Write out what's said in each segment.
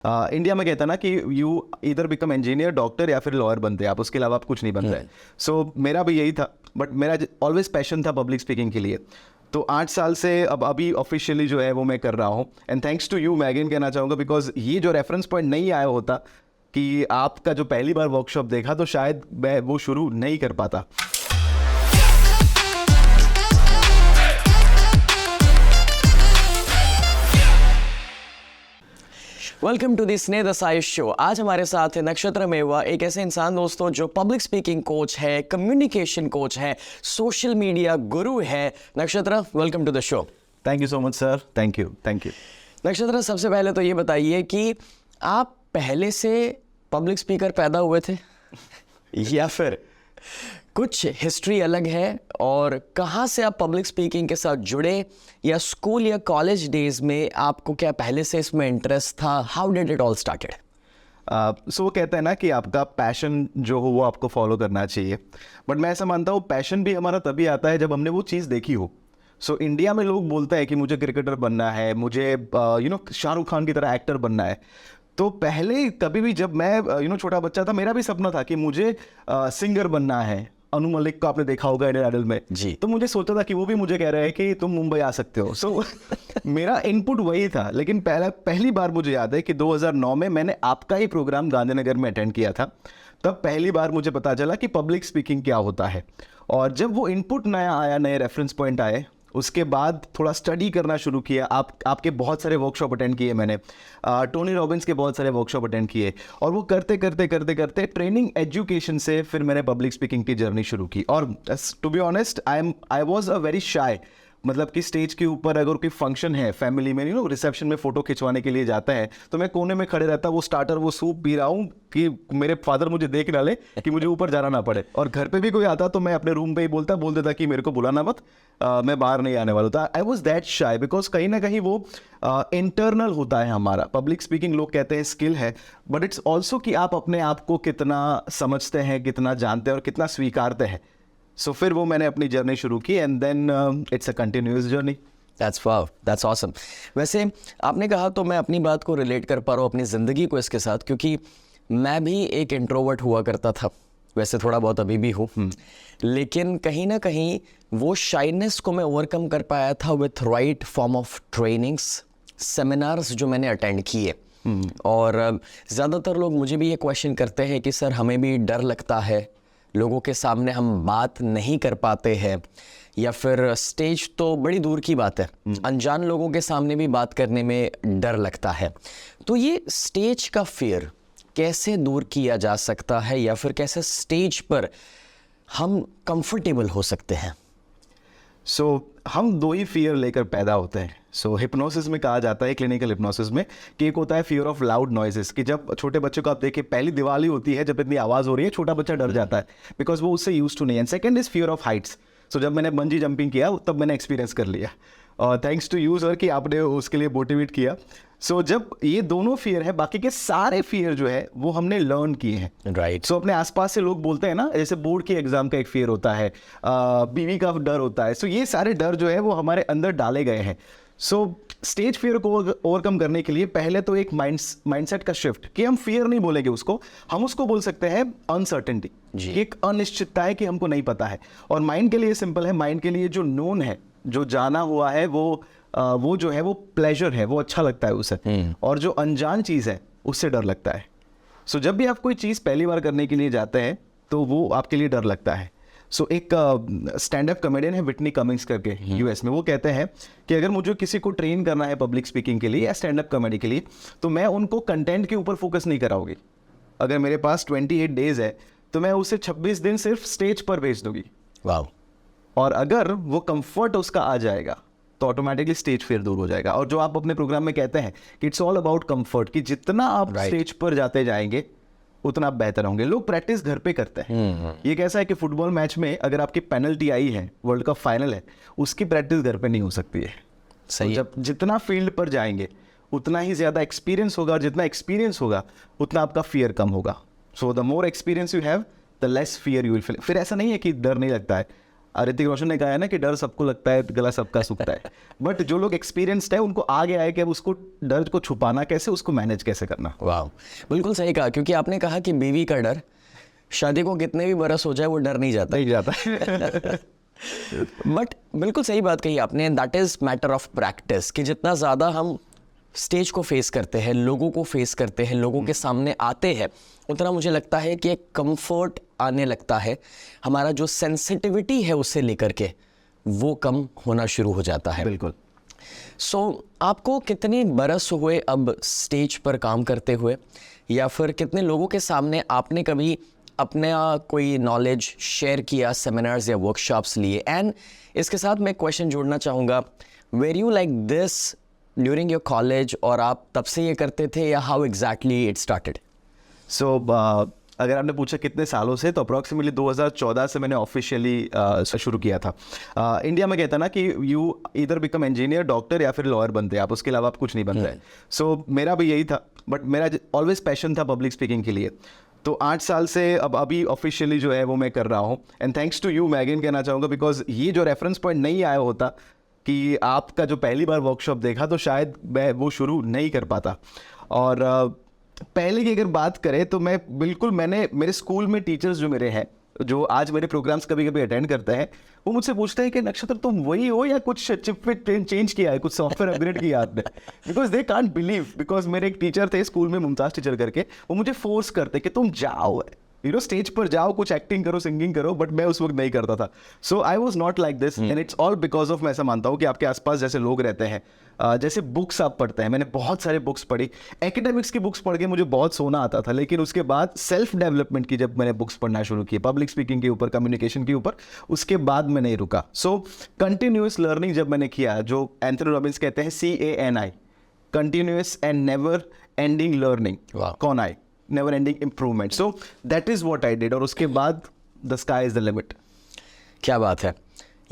India में कहता है ना कि यू इधर बिकम इंजीनियर, डॉक्टर या फिर लॉयर बनते हैं आप, उसके अलावा आप कुछ नहीं बनते हैं। सो मेरा भी यही था, बट मेरा ऑलवेज पैशन था पब्लिक स्पीकिंग के लिए। तो 8 साल से अब अभी ऑफिशियली जो है वो मैं कर रहा हूँ, एंड थैंक्स टू यू मैं अगेन कहना चाहूँगा, बिकॉज ये जो रेफरेंस पॉइंट नहीं आया होता कि आपका जो पहली बार वर्कशॉप देखा, तो शायद मैं वो शुरू नहीं कर पाता। वेलकम टू दी स्नेह देसाई शो। आज हमारे साथ है नक्षत्र मेवा, एक ऐसे इंसान दोस्तों जो पब्लिक स्पीकिंग कोच है, कम्युनिकेशन कोच है, सोशल मीडिया गुरु है। Nakshatra, welcome to the show. Thank you so much sir, thank you thank you. Nakshatra, सबसे पहले तो ये बताइए कि आप पहले से पब्लिक स्पीकर पैदा हुए थे या फिर कुछ हिस्ट्री अलग है, और कहाँ से आप पब्लिक स्पीकिंग के साथ जुड़े, या स्कूल या कॉलेज डेज में आपको क्या पहले से इसमें इंटरेस्ट था? How did it all started? So वो कहते हैं ना कि आपका पैशन जो हो वो आपको फॉलो करना चाहिए, बट मैं ऐसा मानता हूँ पैशन भी हमारा तभी आता है जब हमने वो चीज़ देखी हो। सो इंडिया में लोग बोलते हैं कि मुझे क्रिकेटर बनना है, मुझे शाहरुख खान की तरह एक्टर बनना है। तो पहले कभी भी जब मैं छोटा बच्चा था, मेरा भी सपना था कि मुझे सिंगर बनना है। अनु मलिक को आपने देखा होगा इंडियन आइडल में जी। तो मुझे सोचा था कि वो भी मुझे कह रहे हैं कि तुम मुंबई आ सकते हो। सो मेरा इनपुट वही था। लेकिन पहली बार मुझे याद है कि 2009 में मैंने आपका ही प्रोग्राम गांधीनगर में अटेंड किया था। तब पहली बार मुझे पता चला कि पब्लिक स्पीकिंग क्या होता है। और जब वो इनपुट नया आया, नए रेफरेंस पॉइंट आए, उसके बाद थोड़ा स्टडी करना शुरू किया। आपके बहुत सारे वर्कशॉप अटेंड किए मैंने, टोनी रॉबिन्स के बहुत सारे वर्कशॉप अटेंड किए, और वो करते करते करते करते ट्रेनिंग एजुकेशन से फिर मैंने पब्लिक स्पीकिंग की जर्नी शुरू की। और to be honest I was a very shy. मतलब कि स्टेज के ऊपर अगर कोई फंक्शन है फैमिली में, रिसेप्शन में फ़ोटो खिंचवाने के लिए जाता है, तो मैं कोने में खड़े रहता, वो स्टार्टर वो सूप पी रहा हूँ कि मेरे फादर मुझे देख ना ले, कि मुझे ऊपर जाना ना पड़े। और घर पे भी कोई आता तो मैं अपने रूम पे ही बोल देता कि मेरे को बुलाना मत, मैं बाहर नहीं आने वाला था। I was that shy, because कहीं ना कहीं वो इंटरनल होता है हमारा। पब्लिक स्पीकिंग लोग कहते हैं स्किल है, बट इट्स ऑल्सो कि आप अपने आप को कितना समझते हैं, कितना जानते हैं और कितना स्वीकारते हैं। सो फिर वो मैंने अपनी जर्नी शुरू की, and then it's a continuous journey. That's wow, that's awesome. वैसे आपने कहा तो मैं अपनी बात को रिलेट कर पा रहा हूँ अपनी ज़िंदगी को इसके साथ, क्योंकि मैं भी एक इंट्रोवर्ट हुआ करता था। वैसे थोड़ा बहुत अभी भी हूँ, लेकिन कहीं ना कहीं वो शाइनेस को मैं ओवरकम कर पाया था with right form of trainings, seminars जो मैंने अटेंड किए। और ज़्यादातर लोग मुझे भी ये क्वेश्चन करते हैं कि सर हमें भी डर लगता है, लोगों के सामने हम बात नहीं कर पाते हैं, या फिर स्टेज तो बड़ी दूर की बात है, अनजान लोगों के सामने भी बात करने में डर लगता है। तो ये स्टेज का फियर कैसे दूर किया जा सकता है, या फिर कैसे स्टेज पर हम कंफर्टेबल हो सकते हैं? सो हम दो ही फियर लेकर पैदा होते हैं। सो हिप्नोसिस में कहा जाता है, क्लिनिकल हिप्नोसिस में, कि एक होता है फियर ऑफ लाउड नॉइजेस, कि जब छोटे बच्चों को आप देखिए, पहली दिवाली होती है, जब इतनी आवाज़ हो रही है, छोटा बच्चा डर जाता है बिकॉज वो उससे यूज टू नहीं। And second is fear of heights. So जब मैंने बंजी जंपिंग किया तब मैंने एक्सपीरियंस कर लिया, और थैंक्स टू यू सर कि आपने उसके लिए मोटिवेट किया। सो जब ये दोनों फियर है, बाकी के सारे फियर जो है वो हमने लर्न किए हैं। राइट। सो अपने आसपास से लोग बोलते हैं ना, जैसे बोर्ड के एग्जाम का एक फियर होता है, बीवी का डर होता है। सो ये सारे डर जो है वो हमारे अंदर डाले गए हैं। सो स्टेज फियर को ओवरकम करने के लिए पहले तो एक माइंडसेट का शिफ्ट, कि हम फियर नहीं बोलेंगे उसको, हम उसको बोल सकते हैं अनसर्टेनिटी। एक अनिश्चितता है कि हमको नहीं पता है। और माइंड के लिए सिंपल है, माइंड के लिए जो नोन है, जो जाना हुआ है, वो जो है वो प्लेजर है, वो अच्छा लगता है उसे। और जो अनजान चीज़ है उससे डर लगता है। सो जब भी आप कोई चीज़ पहली बार करने के लिए जाते हैं तो वो आपके लिए डर लगता है। सो एक स्टैंड अप कॉमेडियन है विटनी कमिंग्स करके, यूएस में, वो कहते हैं कि अगर मुझे किसी को ट्रेन करना है पब्लिक स्पीकिंग के लिए या स्टैंड अप कॉमेडी के लिए, तो मैं उनको कंटेंट के ऊपर फोकस नहीं कराऊंगी। अगर मेरे पास 28 डेज है तो मैं उसे 26 दिन सिर्फ स्टेज पर भेज दूंगी। वाह। और अगर वो कंफर्ट उसका आ जाएगा तो ऑटोमेटिकली स्टेज फियर दूर हो जाएगा। और जो आप अपने प्रोग्राम में कहते हैं कि इट्स ऑल अबाउट कंफर्ट, कि जितना आप स्टेज पर जाते जाएंगे उतना आप बेहतर होंगे। लोग प्रैक्टिस घर पे करते हैं। ये कैसा है कि फुटबॉल मैच में अगर आपकी पेनल्टी आई है, वर्ल्ड कप फाइनल है, उसकी प्रैक्टिस घर पे नहीं हो सकती है। सही। जब जितना फील्ड पर जाएंगे उतना ही ज़्यादा एक्सपीरियंस होगा, और जितना एक्सपीरियंस होगा उतना आपका फियर कम होगा। So the more experience you have the less fear you will feel. फिर ऐसा नहीं है कि डर नहीं लगता है, ऋतिक रोशन ने कहा है ना कि डर सबको लगता है, गला सबका सूखता है। बट जो लोग एक्सपीरियंस्ड है उनको आगे आए कि अब उसको डर को छुपाना कैसे, उसको मैनेज कैसे करना। वाह, बिल्कुल सही कहा, क्योंकि आपने कहा कि बीवी का डर, शादी को कितने भी बरस हो जाए वो डर नहीं जाता। नहीं जाता। बट बिल्कुल सही बात कही आपने, that is matter of practice, कि जितना ज़्यादा हम स्टेज को फेस करते हैं, लोगों को फेस करते हैं, लोगों के सामने आते हैं, उतना मुझे लगता है कि एक कंफर्ट आने लगता है, हमारा जो सेंसिटिविटी है उससे लेकर के वो कम होना शुरू हो जाता है। बिल्कुल। सो आपको कितने बरस हुए अब स्टेज पर काम करते हुए, या फिर कितने लोगों के सामने आपने कभी अपना कोई नॉलेज शेयर किया, सेमिनार्स या वर्कशॉप्स लिए? एंड इसके साथ मैं क्वेश्चन जोड़ना चाहूँगा, were you like this during your college, और आप तब से ये करते थे, या how exactly it started? So अगर आपने पूछा कितने सालों से, तो अप्रॉक्सीमेटली 2014 से मैंने ऑफिशियली शुरू किया था। इंडिया में कहता है ना कि यू इधर बिकम इंजीनियर, डॉक्टर या फिर लॉयर बनते हैं आप, उसके अलावा आप कुछ नहीं बनते हैं। सो मेरा भी यही था, बट मेरा ऑलवेज पैशन था पब्लिक स्पीकिंग के लिए। तो 8 साल से अब अभी ऑफिशियली जो है वो मैं कर रहा हूँ, एंड थैंक्स टू यू मैं अगेन कहना चाहूँगा, बिकॉज ये जो रेफरेंस पॉइंट नहीं आया होता कि आपका जो पहली बार वर्कशॉप देखा, तो शायद मैं वो शुरू नहीं कर पाता। और पहले की अगर बात करें तो मैंने मेरे स्कूल में टीचर्स जो मेरे हैं, जो आज मेरे प्रोग्राम्स कभी कभी अटेंड करते हैं, वो मुझसे पूछते हैं कि नक्षत्र तुम वही हो या कुछ चिप पे चेंज किया है, कुछ सॉफ्टवेयर अपग्रेड किया आपने? Because they can't believe, because मेरे एक टीचर थे स्कूल में, मुमताज़ टीचर करके, वो मुझे फोर्स करते कि तुम जाओ, स्टेज पर जाओ, कुछ एक्टिंग करो, सिंगिंग करो, बट मैं उस वक्त नहीं करता था। So I was not like this, and it's all because of, मैं ऐसा मानता हूँ कि आपके आसपास जैसे लोग रहते हैं, जैसे बुक्स आप पढ़ते हैं, मैंने बहुत सारे बुक्स पढ़ी, एकेडमिक्स की बुक्स पढ़ के मुझे बहुत सोना आता था, लेकिन उसके बाद सेल्फ डेवलपमेंट की जब मैंने बुक्स पढ़ना शुरू की, पब्लिक स्पीकिंग के ऊपर, कम्युनिकेशन के ऊपर, उसके बाद मैं नहीं रुका। सो कंटिन्यूस लर्निंग जब मैंने किया, जो एंथनी रॉबिन्स कहते हैं CANI, continuous and never ending learning, कौन आई, never ending improvement. So that is what I did, और उसके बाद the sky is the limit. क्या बात है,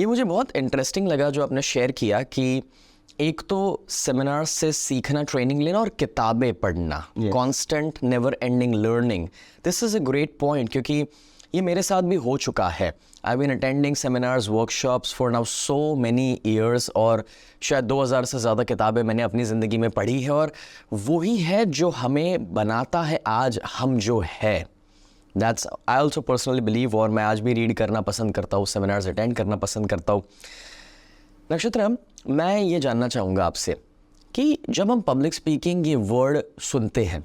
ये मुझे बहुत इंटरेस्टिंग लगा जो आपने शेयर किया, कि एक तो सेमिनार से सीखना, ट्रेनिंग लेना, और किताबें पढ़ना, constant never ending learning. This is a great point, क्योंकि ये मेरे साथ भी हो चुका है। I been attending seminars, workshops for now so many years, और शायद 2000 से ज़्यादा किताबें मैंने अपनी ज़िंदगी में पढ़ी है, और वही है जो हमें बनाता है आज हम जो है। That's I also personally believe, और मैं आज भी रीड करना पसंद करता हूँ, सेमिनार्स अटेंड करना पसंद करता हूँ। नक्षत्र, मैं ये जानना चाहूँगा आपसे कि जब हम पब्लिक स्पीकिंग ये वर्ड सुनते हैं,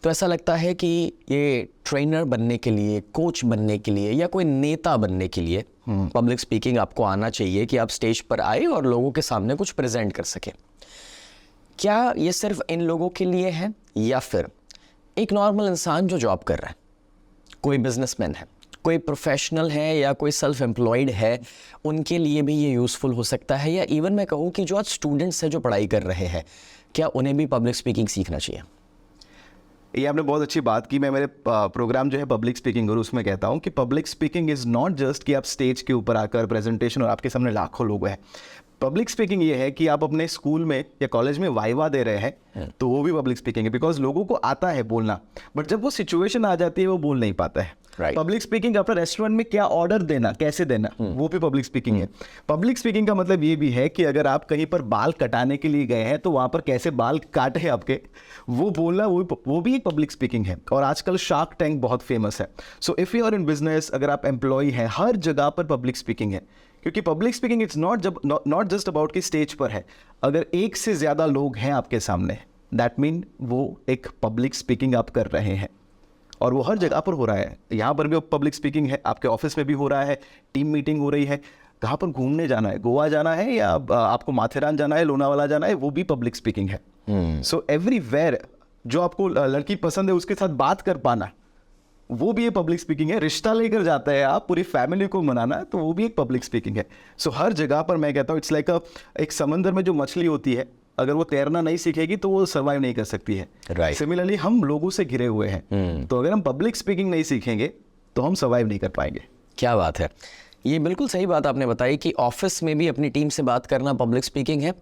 तो ऐसा लगता है कि ये ट्रेनर बनने के लिए, कोच बनने के लिए, या कोई नेता बनने के लिए पब्लिक स्पीकिंग आपको आना चाहिए, कि आप स्टेज पर आए और लोगों के सामने कुछ प्रेजेंट कर सकें। क्या ये सिर्फ इन लोगों के लिए है, या फिर एक नॉर्मल इंसान जो जॉब कर रहा है, कोई बिजनेसमैन है, कोई प्रोफेशनल है, या कोई सेल्फ एम्प्लॉयड है, उनके लिए भी ये यूज़फुल हो सकता है? या इवन मैं कहूँ कि जो आज स्टूडेंट्स हैं जो पढ़ाई कर रहे हैं, क्या उन्हें भी पब्लिक स्पीकिंग सीखना चाहिए? ये आपने बहुत अच्छी बात की। मैं मेरे प्रोग्राम जो है पब्लिक स्पीकिंग गुरु, उसमें कहता हूँ कि public speaking is not just कि आप स्टेज के ऊपर आकर प्रेजेंटेशन और आपके सामने लाखों लोग हैं। पब्लिक स्पीकिंग ये है कि आप अपने स्कूल में या कॉलेज में वाइवा दे रहे हैं, तो वो भी पब्लिक स्पीकिंग है, बिकॉज लोगों को आता है बोलना, बट जब वो सिचुएशन आ जाती है वो बोल नहीं पाता है। पब्लिक स्पीकिंग अपना रेस्टोरेंट में क्या ऑर्डर देना, कैसे देना, वो भी पब्लिक स्पीकिंग है। पब्लिक स्पीकिंग का मतलब ये भी है कि अगर आप कहीं पर बाल कटाने के लिए गए हैं, तो वहां पर कैसे बाल काटे आपके, वो बोलना, वो भी एक पब्लिक स्पीकिंग है। और आजकल शार्क टैंक बहुत फेमस है। So if you are in business, अगर आप एम्प्लॉय हैं, हर जगह पर पब्लिक स्पीकिंग है, क्योंकि public speaking it's not just about कि स्टेज पर है। अगर एक से ज्यादा लोग हैं आपके सामने, दैट मीन वो एक पब्लिक स्पीकिंग आप कर रहे हैं, और वो हर जगह पर हो रहा है। यहाँ पर भी पब्लिक स्पीकिंग है, आपके ऑफिस में भी हो रहा है, टीम मीटिंग हो रही है, कहाँ पर घूमने जाना है, गोवा जाना है या आपको माथेरान जाना है, लोनावाला जाना है, वो भी पब्लिक स्पीकिंग है। सो एवरीवेयर जो आपको लड़की पसंद है उसके साथ बात कर पाना, वो भी एक पब्लिक स्पीकिंग है। रिश्ता लेकर जाता है आप, पूरी फैमिली को मनाना, तो वो भी एक पब्लिक स्पीकिंग है। सो हर जगह पर मैं कहता हूँ इट्स लाइक एक समंदर में जो मछली होती है, अगर वो तैरना नहीं सीखेगी तो वो सर्वाइव नहीं कर सकती है। सिमिलरली हम लोगों से घिरे हुए हैं, तो अगर हम पब्लिक स्पीकिंग नहीं सीखेंगे तो हम सर्वाइव नहीं कर पाएंगे। क्या बात है, ये बिल्कुल सही बात आपने बताई कि ऑफिस में भी अपनी टीम से बात करना पब्लिक स्पीकिंग है,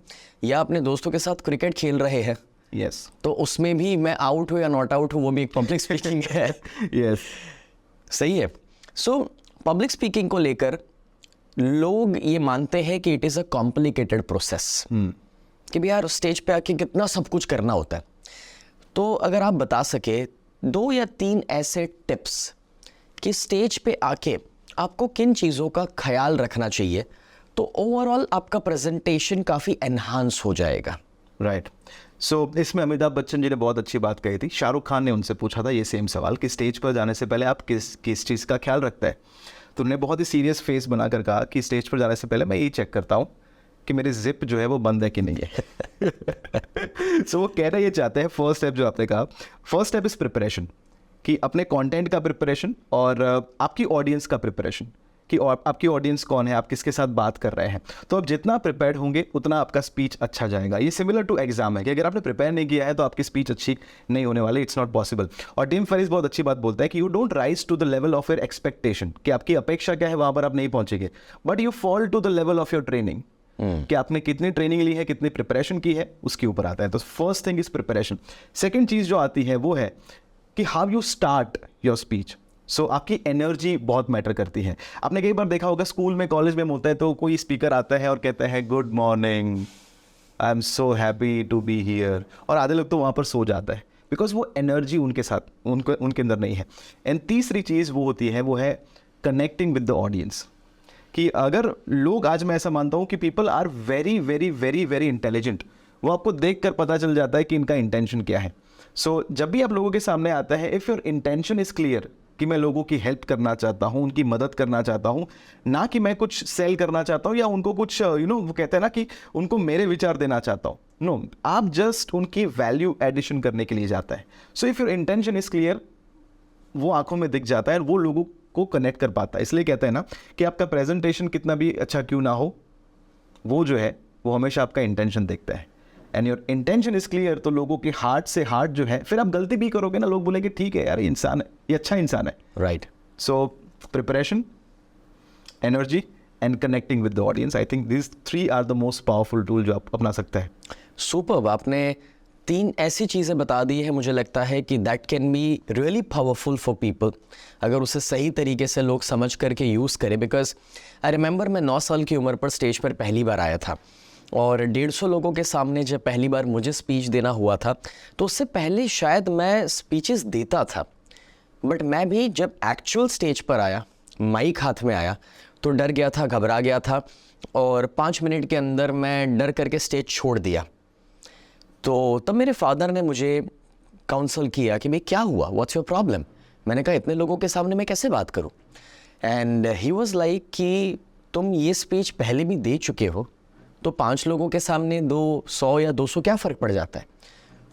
या अपने दोस्तों के साथ क्रिकेट खेल रहे हैं, यस, तो उसमें भी मैं आउट हूँ या नॉट आउट हूँ, वो भी एक पब्लिक स्पीकिंग है। यस, सही है। सो पब्लिक स्पीकिंग को लेकर लोग ये मानते हैं कि it is a complicated process, कि भी यार स्टेज पे आके कितना सब कुछ करना होता है। तो अगर आप बता सके 2 या 3 ऐसे टिप्स कि स्टेज पे आके आपको किन चीज़ों का ख्याल रखना चाहिए, तो ओवरऑल आपका प्रेजेंटेशन काफ़ी एनहांस हो जाएगा। राइट। सो इसमें अमिताभ बच्चन जी ने बहुत अच्छी बात कही थी। शाहरुख खान ने उनसे पूछा था ये सेम सवाल कि स्टेज पर जाने से पहले आप किस चीज़ का ख्याल रखता है। तो उन्होंने बहुत ही सीरियस फेस बनाकर कहा कि स्टेज पर जाने से पहले मैं यही चेक करता हूँ कि मेरी जिप जो है वो बंद है कि नहीं है। सो वो कहना ये चाहते हैं, फर्स्ट स्टेप जो आपने कहा, फर्स्ट स्टेप इज़ प्रिपरेशन, कि अपने कंटेंट का प्रिपरेशन और आपकी ऑडियंस का प्रिपरेशन, कि आपकी ऑडियंस कौन है, आप किसके साथ बात कर रहे हैं। तो आप जितना प्रिपेयर्ड होंगे उतना आपका स्पीच अच्छा जाएगा। ये सिमिलर टू एग्जाम है कि अगर आपने प्रिपेयर नहीं किया है तो आपकी स्पीच अच्छी नहीं होने वाली, इट्स नॉट पॉसिबल। और टिम फरीज बहुत अच्छी बात बोलता है कि you don't rise to the level of your expectation, कि आपकी अपेक्षा क्या है वहां पर आप नहीं पहुंचेंगे, but you fall to the level of your training, कि आपने कितनी ट्रेनिंग ली है, कितनी प्रिपरेशन की है, उसके ऊपर आता है। तो first thing is preparation. Second चीज जो आती है वो है कि how you start your speech. So आपकी एनर्जी बहुत मैटर करती है। आपने कई बार देखा होगा स्कूल में, कॉलेज में होता है, तो कोई स्पीकर आता है और कहता है good morning, I am so happy to be here, और आधे लोग तो वहाँ पर सो जाता है बिकॉज वो एनर्जी उनके साथ उनके अंदर नहीं है। एंड तीसरी चीज़ वो होती है वो है कनेक्टिंग विद द ऑडियंस, कि अगर लोग, आज मैं ऐसा मानता हूँ कि people are very very very very intelligent, वो आपको देख कर पता चल जाता है कि इनका इंटेंशन क्या है। सो जब भी आप लोगों के सामने आता है, if your intention is clear कि मैं लोगों की हेल्प करना चाहता हूँ, उनकी मदद करना चाहता हूँ, ना कि मैं कुछ सेल करना चाहता हूँ या उनको कुछ वो कहते हैं ना कि उनको मेरे विचार देना चाहता हूँ, नो, आप जस्ट उनकी वैल्यू एडिशन करने के लिए जाता है। So if your intention is clear, वो आंखों में दिख जाता है और वो लोगों को कनेक्ट कर पाता है। इसलिए कहते हैं ना कि आपका प्रेजेंटेशन कितना भी अच्छा क्यों ना हो, वो जो है वो हमेशा आपका इंटेंशन देखता है। And your intention is clear, तो लोगों के हार्ट से हार्ट जो है, फिर आप गलती भी करोगे ना, लोग बोलेंगे ठीक है यार, ये इंसान है, ये अच्छा इंसान है। Right. So preparation, energy and connecting with the audience, I think this 3 are the most powerful tool जो आप अपना सकते हैं। सुपर्ब, आपने 3 ऐसी चीज़ें बता दी है, मुझे लगता है कि that can be really powerful for people, अगर उसे सही तरीके से लोग समझ करके यूज़ करें। बिकॉज आई रिमेंबर मैं 9 साल की उम्र पर स्टेज पर पहली बार आया था, और 150 लोगों के सामने जब पहली बार मुझे स्पीच देना हुआ था, तो उससे पहले शायद मैं स्पीचेस देता था, बट मैं भी जब एक्चुअल स्टेज पर आया, माइक हाथ में आया, तो डर गया था, घबरा गया था, और 5 मिनट के अंदर मैं डर करके स्टेज छोड़ दिया। तो तब मेरे फादर ने मुझे काउंसल किया कि भाई क्या हुआ, व्हाट्स योर प्रॉब्लम। मैंने कहा इतने लोगों के सामने मैं कैसे बात करूं। एंड ही वाज लाइक कि तुम ये स्पीच पहले भी दे चुके हो, तो 5 लोगों के सामने 200 या 200 क्या फ़र्क पड़ जाता है।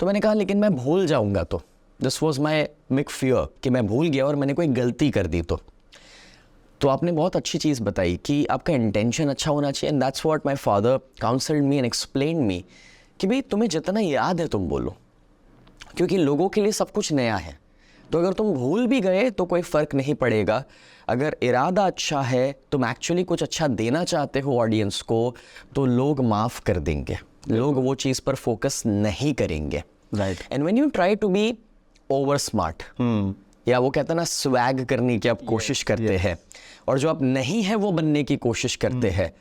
तो मैंने कहा लेकिन मैं भूल जाऊंगा, तो this was my big fear कि मैं भूल गया और मैंने कोई गलती कर दी। तो आपने बहुत अच्छी चीज़ बताई कि आपका इंटेंशन अच्छा होना चाहिए, and that's what my father counselled me and explained me कि भाई तुम्हें जितना याद है तुम बोलो, क्योंकि लोगों के लिए सब कुछ नया है। तो अगर तुम भूल भी गए तो कोई फ़र्क नहीं पड़ेगा, अगर इरादा अच्छा है, तुम एक्चुअली कुछ अच्छा देना चाहते हो ऑडियंस को, तो लोग माफ़ कर देंगे, लोग वो चीज़ पर फोकस नहीं करेंगे। Right. And when you try to be over smart, या वो कहते हैं ना स्वैग करने की आप कोशिश करते हैं, और जो आप नहीं है वो बनने की कोशिश करते हैं,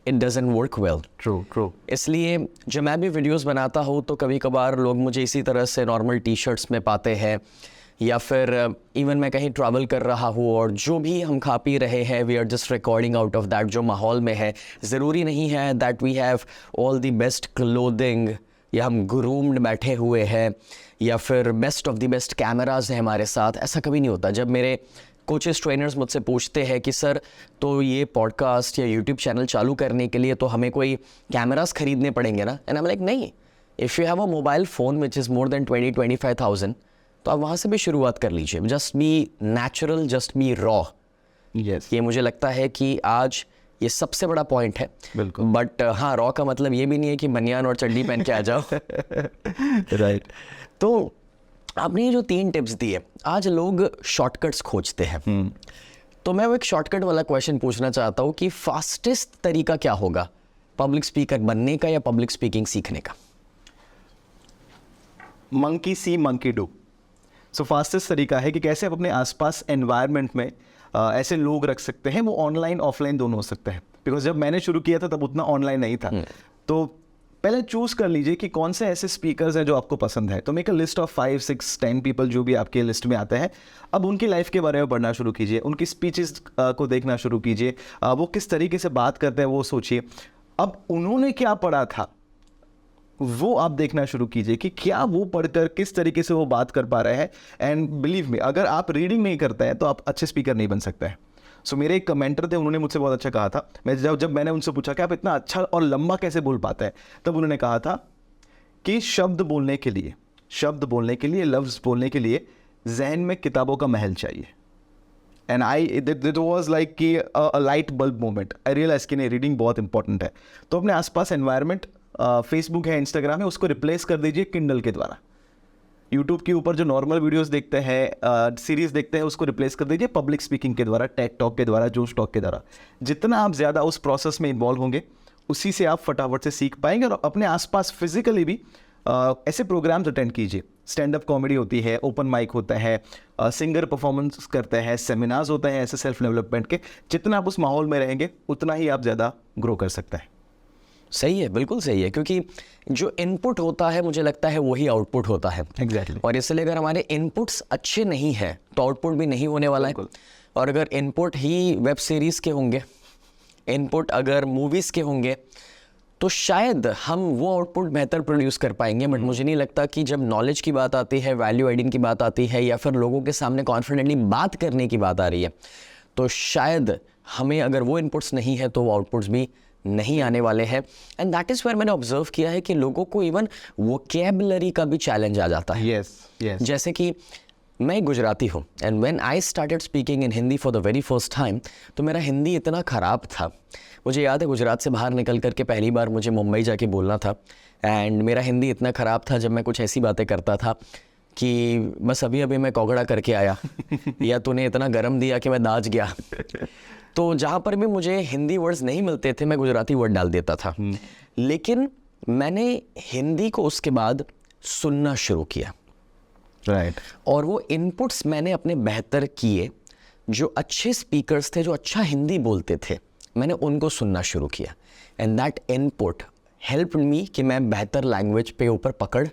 it doesn't work well. True. इसलिए जब मैं भी वीडियोस बनाता हूँ तो कभी कभार लोग मुझे इसी तरह से नॉर्मल टी शर्ट्स में पाते हैं, या फिर इवन मैं कहीं ट्रैवल कर रहा हूँ और जो भी हम खा पी रहे हैं, we are just recording out of that जो माहौल में है। ज़रूरी नहीं है that we have all the best clothing, या हम ग्रूम्ड बैठे हुए हैं, या फिर best of the best cameras हैं हमारे साथ। ऐसा कभी नहीं होता। जब मेरे कोचेस ट्रेनर्स मुझसे पूछते हैं कि सर तो ये पॉडकास्ट या यूट्यूब चैनल चालू करने के लिए तो हमें कोई कैमरास खरीदने पड़ेंगे ना, एंड आई एम लाइक नहीं, if you have a mobile phone which is more than 20-25,000, तो आप वहाँ से भी शुरुआत कर लीजिए। Just be natural, just be raw. Yes, ये मुझे लगता है कि आज ये सबसे बड़ा पॉइंट है। बिल्कुल। बट हाँ, रॉ का मतलब ये भी नहीं है कि बनियान और चड्डी पहन के आ जाओ। राइट। तो आपने ये जो 3 टिप्स दिए, आज लोग शॉर्टकट्स खोजते हैं, तो मैं वो एक शॉर्टकट वाला क्वेश्चन पूछना चाहता हूँ कि फास्टेस्ट तरीका क्या होगा पब्लिक स्पीकर बनने का या पब्लिक स्पीकिंग सीखने का? Monkey C monkey do. So fastest तरीका है कि कैसे आप अपने आसपास एनवायरनमेंट में ऐसे लोग रख सकते हैं, वो ऑनलाइन ऑफलाइन दोनों हो सकते हैं। बिकॉज जब मैंने शुरू किया था तब उतना ऑनलाइन नहीं था। तो पहले चूज कर लीजिए कि कौन से ऐसे स्पीकर्स हैं जो आपको पसंद है। तो make a list of 5, 6, 10 people जो भी आपके लिस्ट में आते हैं। अब उनकी लाइफ के बारे में पढ़ना शुरू कीजिए, उनकी स्पीचेस को देखना शुरू कीजिए, वो किस तरीके से बात करते हैं वो सोचिए। अब उन्होंने क्या पढ़ा था वो आप देखना शुरू कीजिए कि क्या वो पढ़कर किस तरीके से वो बात कर पा रहे हैं। एंड बिलीव मी, अगर आप रीडिंग नहीं करते हैं तो आप अच्छे स्पीकर नहीं बन सकते हैं। सो मेरे एक कमेंटर थे, उन्होंने मुझसे बहुत अच्छा कहा था। मैं जब मैंने उनसे पूछा कि आप इतना अच्छा और लंबा कैसे बोल पाते हैं, तब उन्होंने कहा था कि शब्द बोलने के लिए, लफ्ज़ बोलने के लिए जहन में किताबों का महल चाहिए। एंड that was like कि a light bulb moment. I realized कि नहीं, रीडिंग बहुत इंपॉर्टेंट है। तो अपने आसपास एनवायरनमेंट, फेसबुक है, इंस्टाग्राम है, उसको रिप्लेस कर दीजिए किंडल के द्वारा। यूट्यूब के ऊपर जो नॉर्मल वीडियोस देखते हैं, सीरीज देखते हैं, उसको रिप्लेस कर दीजिए पब्लिक स्पीकिंग के द्वारा, टेक टॉक के द्वारा, जोश टॉक के द्वारा। जितना आप ज़्यादा उस प्रोसेस में इन्वॉल्व होंगे, उसी से आप फटाफट से सीख पाएंगे। और अपने आसपास फिजिकली भी ऐसे प्रोग्राम्स अटेंड कीजिए। स्टैंड अप कॉमेडी होती है, ओपन माइक होता है, सिंगर परफॉर्मेंस करते हैं, सेमिनार्स होते हैं ऐसे सेल्फ डेवलपमेंट के। जितना आप उस माहौल में रहेंगे उतना ही आप ज़्यादा ग्रो कर सकते हैं। सही है, बिल्कुल सही है, क्योंकि जो इनपुट होता है मुझे लगता है वही आउटपुट होता है। Exactly. और इसलिए अगर हमारे इनपुट्स अच्छे नहीं हैं तो आउटपुट भी नहीं होने वाला है। और अगर इनपुट ही वेब सीरीज़ के होंगे, इनपुट अगर मूवीज़ के होंगे, तो शायद हम वो आउटपुट बेहतर प्रोड्यूस कर पाएंगे। बट मुझे नहीं लगता कि जब नॉलेज की बात आती है, वैल्यू एडिंग की बात आती है, या फिर लोगों के सामने कॉन्फिडेंटली बात करने की बात आ रही है, तो शायद हमें अगर वो इनपुट्स नहीं है तो वो आउटपुट्स भी नहीं आने वाले हैं। एंड दैट इज़ वेयर मैंने ऑब्जर्व किया है कि लोगों को इवन वोकेबलरी का भी चैलेंज आ जाता है। yes. जैसे कि मैं एक गुजराती हूँ, and when I started speaking in Hindi for the very first time, तो मेरा हिंदी इतना ख़राब था। मुझे याद है गुजरात से बाहर निकल करके पहली बार मुझे मुंबई जाके बोलना था, एंड मेरा हिंदी इतना ख़राब था, जब मैं कुछ ऐसी बातें करता था कि बस अभी अभी मैं कोगड़ा करके आया या तूने इतना गरम दिया कि मैं दाज गया। तो जहाँ पर भी मुझे हिंदी वर्ड्स नहीं मिलते थे मैं गुजराती वर्ड डाल देता था। लेकिन मैंने हिंदी को उसके बाद सुनना शुरू किया, राइट। और वो इनपुट्स मैंने अपने बेहतर किए। जो अच्छे स्पीकर्स थे, जो अच्छा हिंदी बोलते थे, मैंने उनको सुनना शुरू किया। And that input help me कि मैं बेहतर लैंग्वेज पे ऊपर पकड़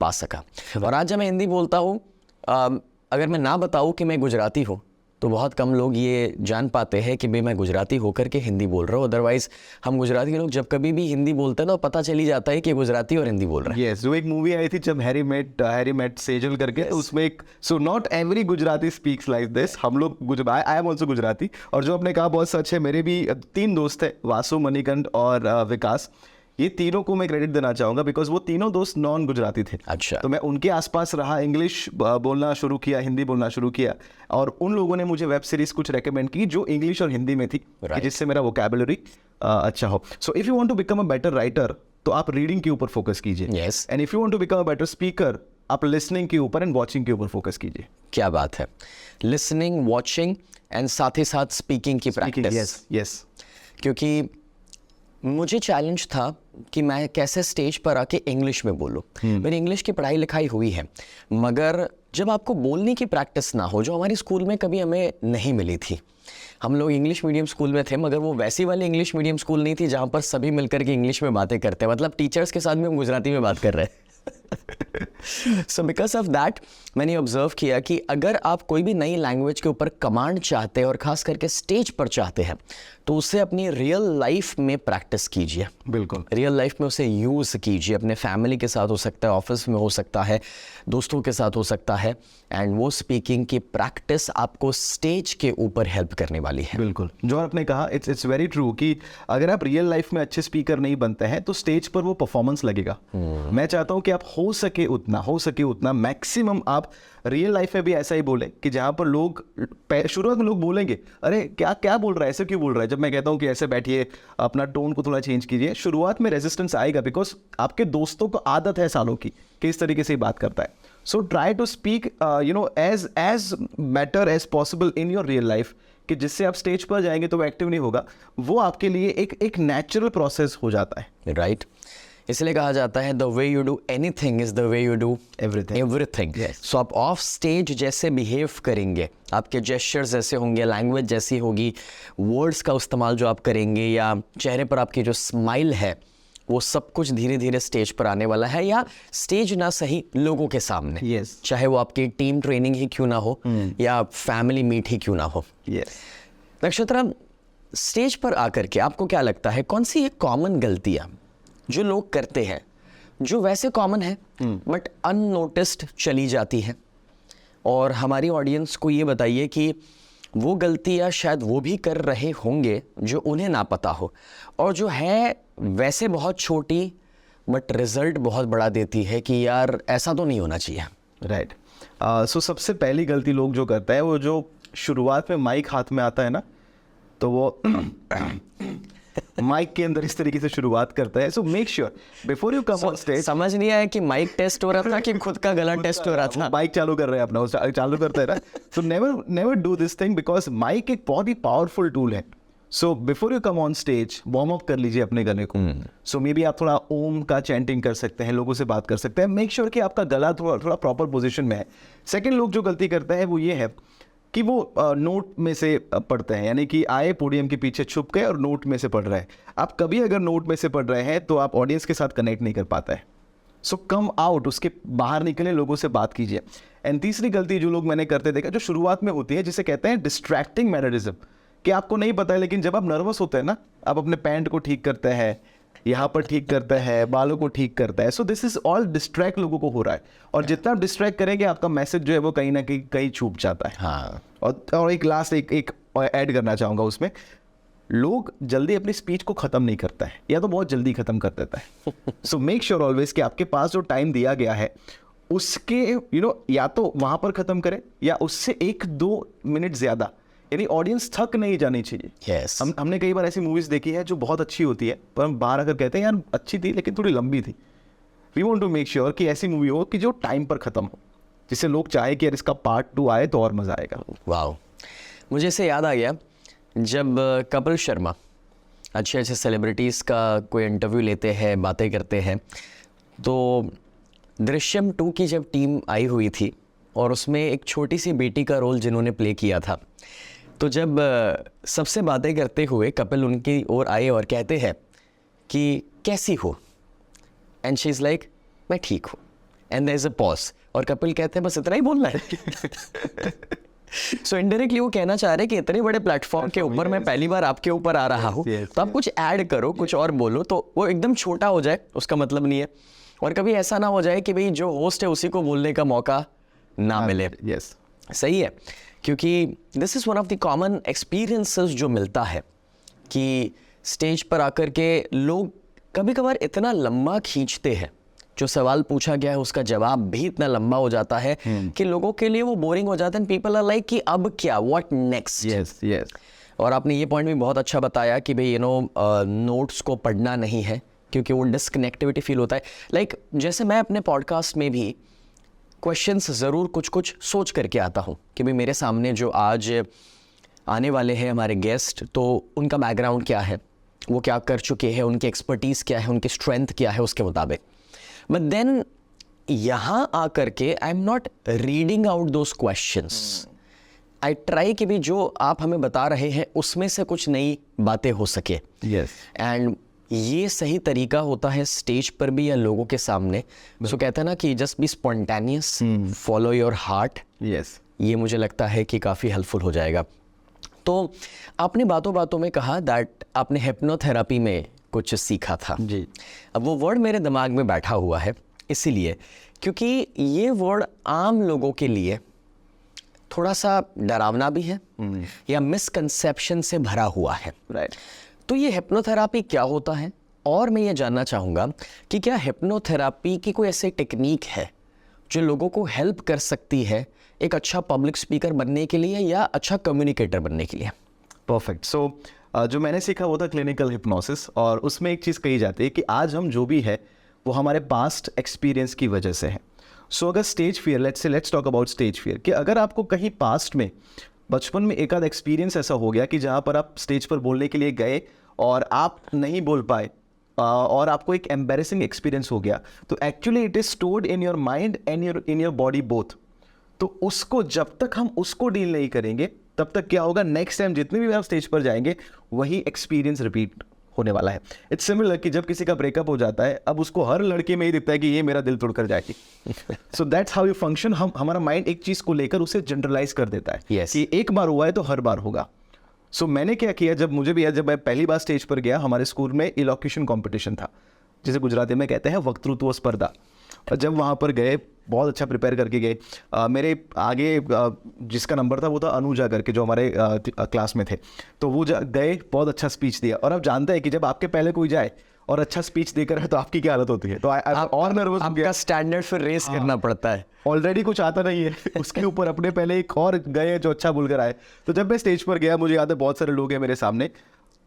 पा सका। और आज जब मैं हिंदी बोलता हूँ, अगर मैं ना बताऊँ कि मैं गुजराती हूँ, तो बहुत कम लोग ये जान पाते हैं कि भाई मैं गुजराती होकर के हिंदी बोल रहा हूँ। अदरवाइज हम गुजराती लोग जब कभी भी हिंदी बोलते हैं तो पता चली जाता है कि गुजराती और हिंदी बोल रहे हैं। जो एक मूवी आई थी जब हैरी मेट सेजल करके, तो उसमें एक so not every Gujarati speaks like this. हम लोग आई एम ऑल्सो गुजराती, और जो आपने कहा बहुत सच है। मेरे भी 3 दोस्त हैं, वासु, मणिकंठ और विकास। ये तीनों को मैं क्रेडिट देना चाहूँगा बिकॉज वो तीनों दोस्त नॉन गुजराती थे। अच्छा। तो मैं उनके आसपास रहा, इंग्लिश बोलना शुरू किया, हिंदी बोलना शुरू किया, और उन लोगों ने मुझे वेब सीरीज कुछ रेकमेंड की जो इंग्लिश और हिंदी में थी, कि जिससे मेरा वोकैबुलरी अच्छा हो। So if you want to become a better writer, तो आप रीडिंग के ऊपर फोकस कीजिए। Yes. And if you want to become a better speaker, आप लिसनिंग के ऊपर एंड वॉचिंग के ऊपर फोकस कीजिए। क्या बात है, लिसनिंग, वॉचिंग एंड साथ ही साथ स्पीकिंग की प्रैक्टिस। यस। क्योंकि मुझे चैलेंज था कि मैं कैसे स्टेज पर आके इंग्लिश में बोलूँ। मेरी इंग्लिश की पढ़ाई लिखाई हुई है, मगर जब आपको बोलने की प्रैक्टिस ना हो, जो हमारी स्कूल में कभी हमें नहीं मिली थी। हम लोग इंग्लिश मीडियम स्कूल में थे, मगर वो वैसी वाली इंग्लिश मीडियम स्कूल नहीं थी जहाँ पर सभी मिलकर के इंग्लिश में बातें करते हैं। मतलब टीचर्स के साथ भी हम गुजराती में बात कर रहे हैं। सो बिकॉज ऑफ दैट मैंने ऑब्जर्व किया कि अगर आप कोई भी नई लैंग्वेज के ऊपर कमांड चाहते हैं और ख़ास करके स्टेज पर चाहते हैं, तो उसे अपनी रियल लाइफ में प्रैक्टिस कीजिए। बिल्कुल, रियल लाइफ में उसे यूज़ कीजिए। अपने फैमिली के साथ हो सकता है, ऑफिस में हो सकता है, दोस्तों के साथ हो सकता है। एंड वो स्पीकिंग की प्रैक्टिस आपको स्टेज के ऊपर हेल्प करने वाली है। बिल्कुल, जो आपने कहा इट्स वेरी ट्रू कि अगर आप रियल लाइफ में अच्छे स्पीकर नहीं बनते हैं तो स्टेज पर वो परफॉर्मेंस लगेगा। मैं चाहता हूँ कि आप हो सके उतना मैक्सिमम आप रियल लाइफ में भी ऐसा ही बोले कि जहाँ पर लोग शुरुआत में लोग बोलेंगे, अरे क्या क्या बोल रहा है, ऐसे क्यों बोल रहा है। जब मैं कहता हूँ कि ऐसे बैठिए, अपना टोन को थोड़ा चेंज कीजिए, शुरुआत में रेजिस्टेंस आएगा बिकॉज आपके दोस्तों को आदत है सालों की कि इस तरीके से ही बात करता है। So try to speak as better as possible in your real life, कि जिससे आप स्टेज पर जाएंगे तो वो एक्टिव नहीं होगा, वो आपके लिए एक नेचुरल प्रोसेस हो जाता है। राइट। इसलिए कहा जाता है the way you do anything is the way you do Everything. Everything. Yes. सो आप ऑफ स्टेज जैसे बिहेव करेंगे, आपके जेस्चर्स जैसे होंगे, लैंग्वेज जैसी होगी, वर्ड्स का इस्तेमाल जो आप करेंगे, या चेहरे पर आपकी जो स्माइल है, वो सब कुछ धीरे धीरे स्टेज पर आने वाला है, या स्टेज ना सही लोगों के सामने, Yes. चाहे वो आपकी टीम ट्रेनिंग ही क्यों ना हो या फैमिली मीट ही क्यों ना हो। Yes. नक्षत्रा, स्टेज पर आकर के आपको क्या लगता है कौन सी एक कॉमन गलतियां जो लोग करते हैं, जो वैसे कॉमन है बट अननोटिस्ड चली जाती है, और हमारी ऑडियंस को ये बताइए कि वो गलतियां शायद वो भी कर रहे होंगे जो उन्हें ना पता हो, और जो है वैसे बहुत छोटी बट रिजल्ट बहुत बड़ा देती है कि यार ऐसा तो नहीं होना चाहिए। राइट। सो सबसे पहली गलती लोग जो करता है, वो जो शुरुआत में माइक हाथ में आता है ना, तो वो माइक के अंदर इस तरीके से शुरुआत करता है। So make sure before you come on stage, समझ नहीं आया कि माइक टेस्ट हो रहा था कि खुद का गला टेस्ट हो रहा था। माइक चालू कर रहे हैं अपना, वो चालू करता है ना। So never do this thing, because mic एक बहुत ही पावरफुल टूल है। So before you come on stage warm up कर लीजिए अपने गले को। सो मे बी आप थोड़ा ओम का चैंटिंग कर सकते हैं, लोगों से बात कर सकते हैं। मेक श्योर कि आपका गला थोड़ा प्रॉपर पोजिशन में है। सेकेंड, लोग जो गलती करते हैं वो ये है कि वो नोट में से पढ़ते हैं, यानी कि आए पोडियम के पीछे छुप गए और नोट में से पढ़ रहे हैं। आप कभी अगर नोट में से पढ़ रहे हैं तो आप ऑडियंस के साथ कनेक्ट नहीं कर पाता है। सो कम आउट, उसके बाहर निकले, लोगों से बात कीजिए। एंड तीसरी गलती जो लोग मैंने करते देखा, जो शुरुआत में होती है, जिसे कहते हैं डिस्ट्रैक्टिंग मैनरिज्म, कि आपको नहीं पता है लेकिन जब आप नर्वस होते हैं ना, आप अपने पैंट को ठीक करते हैं, यहाँ पर ठीक करता है, बालों को ठीक करता है। So this is all distract लोगों को हो रहा है, और जितना आप डिस्ट्रैक्ट करेंगे आपका मैसेज जो है वो कहीं ना कहीं छूट जाता है। हाँ, और एक लास्ट एक ऐड करना चाहूँगा उसमें, लोग जल्दी अपनी स्पीच को ख़त्म नहीं करता है, या तो बहुत जल्दी ख़त्म कर देता है। सो मेक श्योर ऑलवेज कि आपके पास जो टाइम दिया गया है उसके या तो वहाँ पर ख़त्म करें, या उससे 1-2 मिनट ज़्यादा, यानी ऑडियंस थक नहीं जानी चाहिए। Yes. हमने कई बार ऐसी मूवीज़ देखी है जो बहुत अच्छी होती है, पर हम बाहर आकर कहते हैं यार अच्छी थी लेकिन थोड़ी लंबी थी। We want to make sure कि ऐसी मूवी हो कि जो टाइम पर ख़त्म हो, जिससे लोग चाहे कि यार इसका पार्ट 2 आए तो और मज़ा आएगा। वाह, मुझे इससे याद आ गया, जब कपिल शर्मा अच्छे अच्छे सेलिब्रिटीज़ का कोई इंटरव्यू लेते हैं, बातें करते हैं, तो दृश्यम 2 की जब टीम आई हुई थी और उसमें एक छोटी सी बेटी का रोल जिन्होंने प्ले किया था, तो जब सबसे बातें करते हुए कपिल उनकी ओर आए और कहते हैं कि कैसी हो, एंड शी इज़ लाइक मैं ठीक हूँ, and there is a pause, और कपिल कहते हैं बस इतना ही बोलना है। सो इनडायरेक्टली वो कहना चाह रहे हैं कि इतने बड़े प्लेटफॉर्म के ऊपर मैं पहली बार आपके ऊपर आ रहा हूँ, तो आप कुछ ऐड करो, कुछ और बोलो, तो वो एकदम छोटा हो जाए, उसका मतलब नहीं है। और कभी ऐसा ना हो जाए कि भाई जो होस्ट है उसी को बोलने का मौका ना मिले। यस, सही है, क्योंकि this is one of the common experiences जो मिलता है कि स्टेज पर आकर के लोग कभी कभार इतना लंबा खींचते हैं, जो सवाल पूछा गया है उसका जवाब भी इतना लंबा हो जाता है कि लोगों के लिए वो बोरिंग हो जाता है। पीपल आर लाइक कि अब क्या, व्हाट नेक्स्ट। Yes, yes. और आपने ये पॉइंट भी बहुत अच्छा बताया कि भाई नोट्स को पढ़ना नहीं है, क्योंकि वो डिस्कनेक्टिविटी फील होता है। लाइक जैसे मैं अपने पॉडकास्ट में भी क्वेश्चंस ज़रूर कुछ कुछ सोच करके आता हूँ कि भाई मेरे सामने जो आज आने वाले हैं हमारे गेस्ट, तो उनका बैकग्राउंड क्या है, वो क्या कर चुके हैं, उनकी एक्सपर्टीज़ क्या है, उनकी स्ट्रेंथ क्या है, उसके मुताबिक। बट देन यहाँ आकर के I am not reading out those questions. I try कि भी जो आप हमें बता रहे हैं उसमें से कुछ नई बातें हो सके। यस। एंड ये सही तरीका होता है स्टेज पर भी या लोगों के सामने। सो कहते हैं ना कि just be spontaneous, follow your heart. Yes. ये मुझे लगता है कि काफ़ी हेल्पफुल हो जाएगा। तो आपने बातों बातों में कहा दैट आपने हिप्नोथेरेपी में कुछ सीखा था जी। अब वो वर्ड मेरे दिमाग में बैठा हुआ है इसीलिए क्योंकि ये वर्ड आम लोगों के लिए थोड़ा सा डरावना भी है या मिसकंसेप्शन से भरा हुआ है। राइट। तो ये हिप्नोथेरेपी क्या होता है, और मैं ये जानना चाहूँगा कि क्या हिप्नोथेरेपी की कोई ऐसी टेक्निक है जो लोगों को हेल्प कर सकती है एक अच्छा पब्लिक स्पीकर बनने के लिए या अच्छा कम्युनिकेटर बनने के लिए? परफेक्ट। सो जो मैंने सीखा वो था क्लिनिकल हिप्नोसिस, और उसमें एक चीज़ कही जाती है कि आज हम जो भी है वो हमारे पास्ट एक्सपीरियंस की वजह से है। सो अगर stage fear, let's talk about stage fear, कि अगर आपको कहीं पास्ट में बचपन में एक आध एक्सपीरियंस ऐसा हो गया कि जहाँ पर आप स्टेज पर बोलने के लिए गए और आप नहीं बोल पाए, और आपको एक एम्बेरेसिंग एक्सपीरियंस हो गया, तो actually it is stored in your mind and in your body both. तो उसको जब तक हम उसको डील नहीं करेंगे तब तक क्या होगा, नेक्स्ट टाइम जितने भी आप स्टेज पर जाएंगे वही एक्सपीरियंस रिपीट होने वाला है। इट्स सिमिलर कि जब किसी का ब्रेकअप हो जाता है, अब उसको हर लड़के में ही दिखता है कि ये मेरा दिल तोड़कर जाएगी। So that's how you function. हमारा माइंड एक चीज को लेकर उसे जनरलाइज कर देता है Yes. कि एक बार हुआ है तो हर बार होगा। सो मैंने क्या किया, जब मुझे भी याद, जब मैं पहली बार स्टेज पर गया, हमारे स्कूल में इलोक्यूशन कंपटीशन था, जिसे गुजराती में कहते हैं वक्तृत्व स्पर्धा। और जब वहाँ पर गए, बहुत अच्छा प्रिपेयर करके गए। मेरे आगे जिसका नंबर था वो था अनुजा करके, जो हमारे क्लास में थे। तो वो गए, बहुत अच्छा स्पीच दिया। और आप जानते हैं कि जब आपके पहले कोई जाए और अच्छा स्पीच देकर है तो आपकी क्या हालत होती है। तो और नर्वस हो गया, आपका स्टैंडर्ड फिर रेस करना पड़ता है। ऑलरेडी कुछ आता नहीं है उसके ऊपर अपने पहले एक और गए जो अच्छा बोलकर आए। तो जब मैं स्टेज पर गया, मुझे याद है बहुत सारे लोग हैं मेरे सामने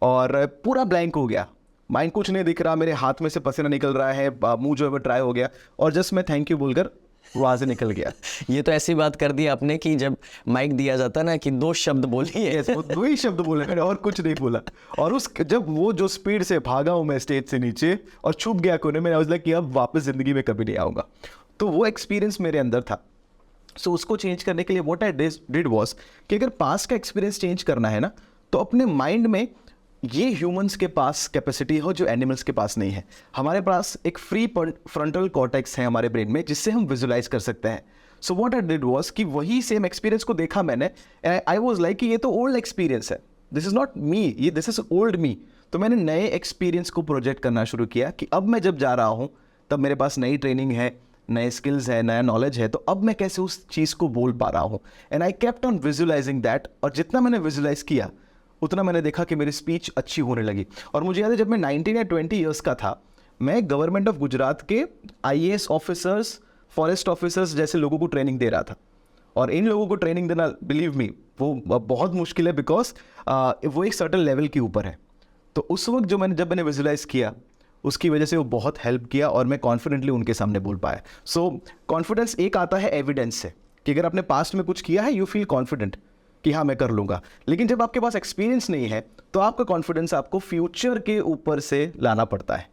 और पूरा ब्लैंक हो गया, माइंड कुछ नहीं दिख रहा, मेरे हाथ में से पसीना निकल रहा है, मुंह जो है वो ड्राई हो गया, और जस्ट मैं थैंक यू बोलकर वहाँ से निकल गया। ये तो ऐसी बात कर दी आपने कि जब माइक दिया जाता है ना कि 2 शब्द बोलिए, वो 2 ही शब्द बोले मैंने और कुछ नहीं बोला। और जब वो जो स्पीड से भागा हूँ मैं स्टेज से नीचे और छुप गया कोने में, आई वाज लाइक कि अब वापस जिंदगी में कभी नहीं आऊँगा। तो वो एक्सपीरियंस मेरे अंदर था। सो उसको चेंज करने के लिए व्हाट आई डिड वाज कि अगर पास्ट का एक्सपीरियंस चेंज करना है ना, तो अपने माइंड में ये ह्यूमंस के पास कैपेसिटी हो जो एनिमल्स के पास नहीं है। हमारे पास एक फ्री फ्रंटल कॉर्टेक्स है हमारे ब्रेन में, जिससे हम विजुलाइज कर सकते हैं। So what I did was कि वही सेम एक्सपीरियंस को देखा मैंने, आई वाज लाइक कि ये तो ओल्ड एक्सपीरियंस है, दिस इज नॉट मी, ये दिस इज ओल्ड मी। तो मैंने नए एक्सपीरियंस को प्रोजेक्ट करना शुरू किया कि अब मैं जब जा रहा हूँ तब मेरे पास नई ट्रेनिंग है, नए स्किल्स है, नया नॉलेज है, तो अब मैं कैसे उस चीज़ को बोल पा रहा हूँ। And I kept on visualising that. और जितना मैंने विजुलाइज किया उतना मैंने देखा कि मेरी स्पीच अच्छी होने लगी। और मुझे याद है जब मैं 19 या 20 ईयर्स का था, मैं गवर्नमेंट ऑफ गुजरात के IAS ऑफिसर्स, फॉरेस्ट ऑफिसर्स जैसे लोगों को ट्रेनिंग दे रहा था। और इन लोगों को ट्रेनिंग देना, बिलीव मी, वो बहुत मुश्किल है, बिकॉज वो एक सर्टेन लेवल के ऊपर है। तो उस वक्त जब मैंने विजुलाइज किया, उसकी वजह से वो बहुत हेल्प किया और मैं कॉन्फिडेंटली उनके सामने बोल पाया। सो कॉन्फिडेंस एक आता है एविडेंस से, कि अगर आपने पास्ट में कुछ किया है, यू फील कॉन्फिडेंट कि हाँ मैं कर लूँगा। लेकिन जब आपके पास एक्सपीरियंस नहीं है तो आपका कॉन्फिडेंस आपको फ्यूचर के ऊपर से लाना पड़ता है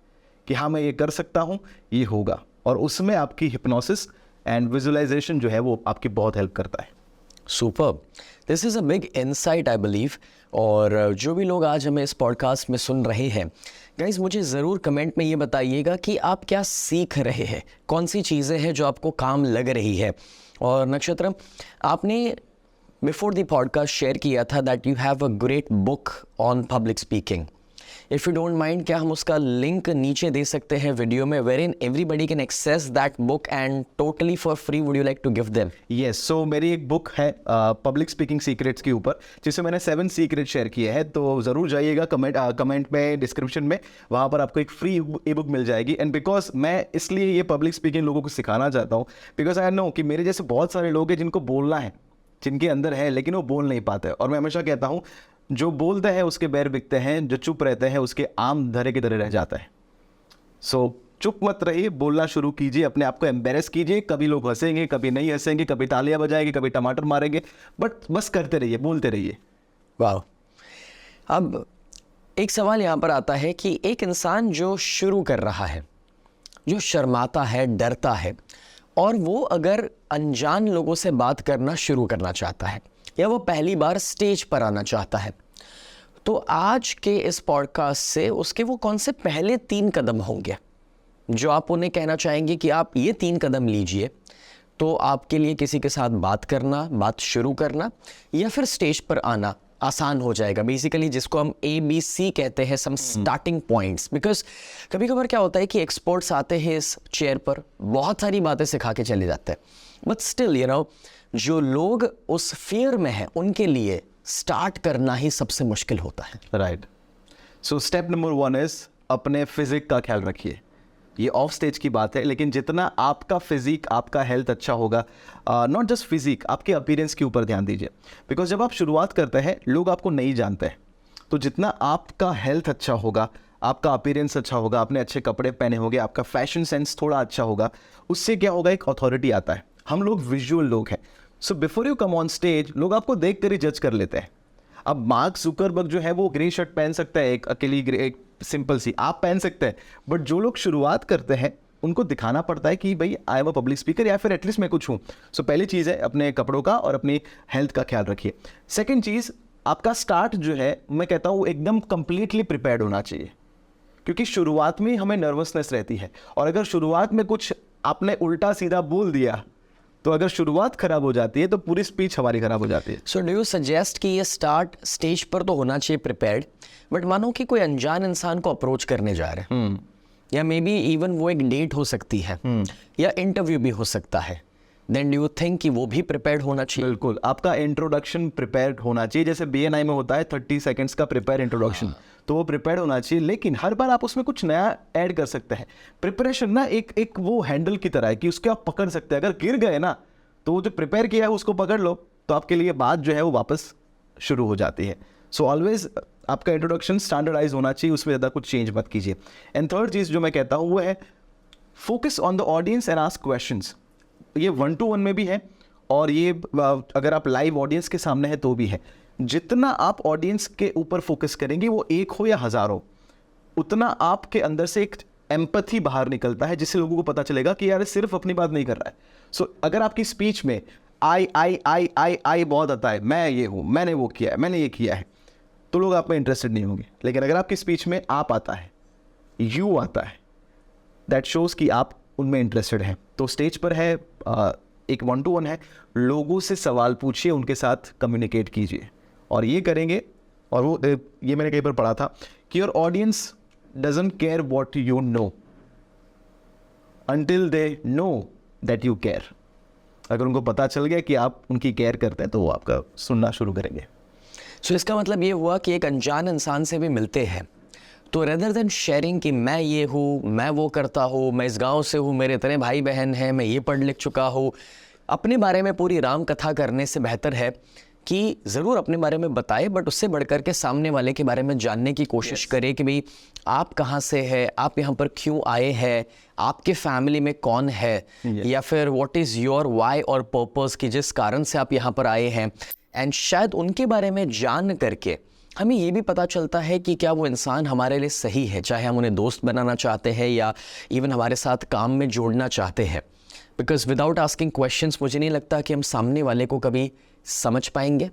कि हाँ मैं ये कर सकता हूँ, ये होगा। और उसमें आपकी हिप्नोसिस एंड विजुअलाइजेशन जो है वो आपकी बहुत हेल्प करता है। Super, this is a big insight I believe. और जो भी लोग आज हमें इस पॉडकास्ट में सुन रहे हैं, गाइज मुझे ज़रूर कमेंट में ये बताइएगा कि आप क्या सीख रहे हैं, कौन सी चीज़ें हैं जो आपको काम लग रही है। और नक्षत्र, आपने बिफोर द पॉडकास्ट शेयर किया था that you have a great book on public speaking. If you don't mind, क्या हम उसका लिंक नीचे दे सकते हैं वीडियो में, where in everybody can access that book and totally for free, would you like to give them? Yes, so मेरी एक book है पब्लिक स्पीकिंग सीक्रेट्स के ऊपर, जिससे मैंने 7 सीक्रेट शेयर किए हैं। तो ज़रूर जाइएगा, कमेंट में, डिस्क्रिप्शन में, वहाँ पर आपको एक फ्री ई बुक मिल जाएगी। एंड बिकॉज मैं इसलिए ये पब्लिक स्पीकिंग लोगों को सिखाना चाहता हूँ, बिकॉज आई नो कि मेरे जैसे बहुत सारे लोग हैं जिनको बोलना है, जिनके अंदर है, लेकिन वो बोल नहीं पाते। और मैं हमेशा कहता हूँ, जो बोलते हैं उसके बैर बिकते हैं, जो चुप रहते हैं उसके आम धरे की तरह रह जाता है। सो चुप मत रहिए, बोलना शुरू कीजिए, अपने आप को एम्बेरस कीजिए। कभी लोग हंसेंगे, कभी नहीं हंसेंगे, कभी तालियां बजाएंगे, कभी टमाटर मारेंगे, बट बस करते रहिए, बोलते रहिए। वाह। अब एक सवाल यहाँ पर आता है कि एक इंसान जो शुरू कर रहा है, जो शर्माता है, डरता है, और वो अगर अनजान लोगों से बात करना शुरू करना चाहता है, या वो पहली बार स्टेज पर आना चाहता है, तो आज के इस पॉडकास्ट से उसके वो कौन से पहले 3 कदम होंगे जो आप उन्हें कहना चाहेंगे कि आप ये 3 कदम लीजिए तो आपके लिए किसी के साथ बात करना, बात शुरू करना या फिर स्टेज पर आना आसान हो जाएगा? बेसिकली जिसको हम ABC कहते हैं, सम स्टार्टिंग पॉइंट्स। बिकॉज कभी कभार क्या होता है कि एक्सपर्ट्स आते हैं इस चेयर पर, बहुत सारी बातें सिखा के चले जाते हैं, बट स्टिल यू नो, जो लोग उस फियर में हैं उनके लिए स्टार्ट करना ही सबसे मुश्किल होता है। Right. So step number 1 is अपने फिजिक का ख्याल रखिए। ये ऑफ स्टेज की बात है, लेकिन जितना आपका फिजिक, आपका हेल्थ अच्छा होगा, नॉट जस्ट फिजिक, आपके अपीयरेंस के ऊपर ध्यान दीजिए। बिकॉज जब आप शुरुआत करते हैं, लोग आपको नहीं जानते हैं, तो जितना आपका हेल्थ अच्छा होगा, आपका अपीयरेंस अच्छा होगा, आपने अच्छे कपड़े पहने होंगे, आपका फैशन सेंस थोड़ा अच्छा होगा, उससे क्या होगा, एक अथॉरिटी आता है। हम लोग विजुअल लोग हैं, सो before you come on stage, लोग आपको देख कर ही जज कर लेते हैं। अब मार्क जुकरबर्ग जो है वो ग्रे शर्ट पहन सकता है, एक अकेली एक सिंपल सी आप पहन सकते हैं, बट जो लोग शुरुआत करते हैं उनको दिखाना पड़ता है कि भाई I am a public speaker या फिर एटलीस्ट मैं कुछ हूँ. सो पहली चीज़ है अपने कपड़ों का और अपनी हेल्थ का ख्याल रखिए. सेकेंड चीज़, आपका स्टार्ट जो है मैं कहता हूँ एकदम कंप्लीटली प्रिपेयर्ड होना चाहिए, क्योंकि शुरुआत में हमें नर्वसनेस रहती है, और अगर शुरुआत में कुछ आपने उल्टा सीधा बोल दिया तो अगर शुरुआत खराब हो जाती है तो पूरी स्पीच हमारी खराब हो जाती है. सो डू यू सजेस्ट कि ये स्टार्ट स्टेज पर तो होना चाहिए प्रिपेयर्ड, बट मानो कि कोई अनजान इंसान को अप्रोच करने जा रहे हैं, या मे बी इवन वो एक डेट हो सकती है या इंटरव्यू भी हो सकता है, देन डू यू थिंक कि वो भी प्रिपेयर्ड होना चाहिए? बिल्कुल, आपका इंट्रोडक्शन प्रिपेयर्ड होना चाहिए. जैसे BNI में होता है 30 सेकंड्स का प्रिपेयर इंट्रोडक्शन, तो वो प्रिपेयर्ड होना चाहिए, लेकिन हर बार आप उसमें कुछ नया ऐड कर सकते हैं. प्रिपरेशन ना एक वो हैंडल की तरह है कि उसके आप पकड़ सकते हैं. अगर गिर गए ना तो वो जो प्रिपेयर किया है उसको पकड़ लो, तो आपके लिए बात जो है वो वापस शुरू हो जाती है. सो ऑलवेज आपका इंट्रोडक्शन स्टैंडर्डाइज होना चाहिए, उसमें ज़्यादा कुछ चेंज मत कीजिए. एंड थर्ड चीज़ जो मैं कहता हूँ वो है focus on the audience and ask questions. ये 1-to-1 में भी है, और ये अगर आप लाइव ऑडियंस के सामने है तो भी है. जितना आप ऑडियंस के ऊपर फोकस करेंगे, वो एक हो या हज़ार हो, उतना आपके अंदर से एक एम्पैथी बाहर निकलता है, जिससे लोगों को पता चलेगा कि यार सिर्फ अपनी बात नहीं कर रहा है. सो अगर आपकी स्पीच में आई बहुत आता है, मैं ये हूँ, मैंने वो किया है, मैंने ये किया है, तो लोग आप में इंटरेस्टेड नहीं होंगे. लेकिन अगर आपकी स्पीच में आप आता है, यू आता है, दैट शोज़ कि आप उनमें इंटरेस्टेड हैं. तो स्टेज पर है, एक 1-to-1 है, लोगों से सवाल पूछिए, उनके साथ कम्युनिकेट कीजिए, और ये करेंगे. और वो ये मैंने कहीं पर पढ़ा था कि your audience doesn't care what you know until they know that you care. अगर उनको पता चल गया कि आप उनकी केयर करते हैं तो वो आपका सुनना शुरू करेंगे. सो इसका मतलब ये हुआ कि एक अनजान इंसान से भी मिलते हैं तो रेदर देन शेयरिंग कि मैं ये हूँ, मैं वो करता हूँ, मैं इस गांव से हूँ, मेरे इतने भाई बहन हैं, मैं ये पढ़ लिख चुका हूँ, अपने बारे में पूरी राम कथा करने से बेहतर है कि ज़रूर अपने बारे में बताए, बट उससे बढ़कर के सामने वाले के बारे में जानने की कोशिश करे कि भाई आप कहाँ से हैं, आप यहाँ पर क्यों आए हैं, आपके फैमिली में कौन है, या फिर व्हाट इज़ योर वाई और पर्पस कि जिस कारण से आप यहाँ पर आए हैं. एंड शायद उनके बारे में जान करके हमें ये भी पता चलता है कि क्या वो इंसान हमारे लिए सही है, चाहे हम उन्हें दोस्त बनाना चाहते हैं या इवन हमारे साथ काम में जोड़ना चाहते हैं. बिकॉज विदाउट आस्किंग क्वेश्चंस मुझे नहीं लगता कि हम सामने वाले को कभी समझ पाएंगे,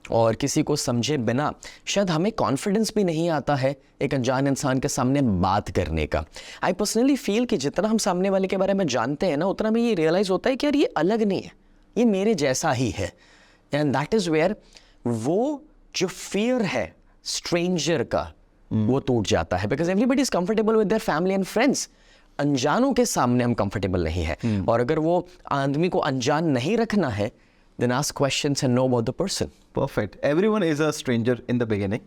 और किसी को समझे बिना शायद हमें कॉन्फिडेंस भी नहीं आता है एक अनजान इंसान के सामने बात करने का. आई पर्सनली फील कि जितना हम सामने वाले के बारे में जानते हैं ना, उतना में ये रियलाइज़ होता है कि यार ये अलग नहीं है, ये मेरे जैसा ही है. एंड दैट इज़ वेयर वो जो फियर है स्ट्रेंजर का वो टूट जाता है. Because everybody is comfortable with their family and friends. अनजानों के सामने हम कंफर्टेबल नहीं है. और अगर वो आदमी को अनजान नहीं रखना है, then ask questions and know about the person. Perfect. Everyone is a stranger in the beginning,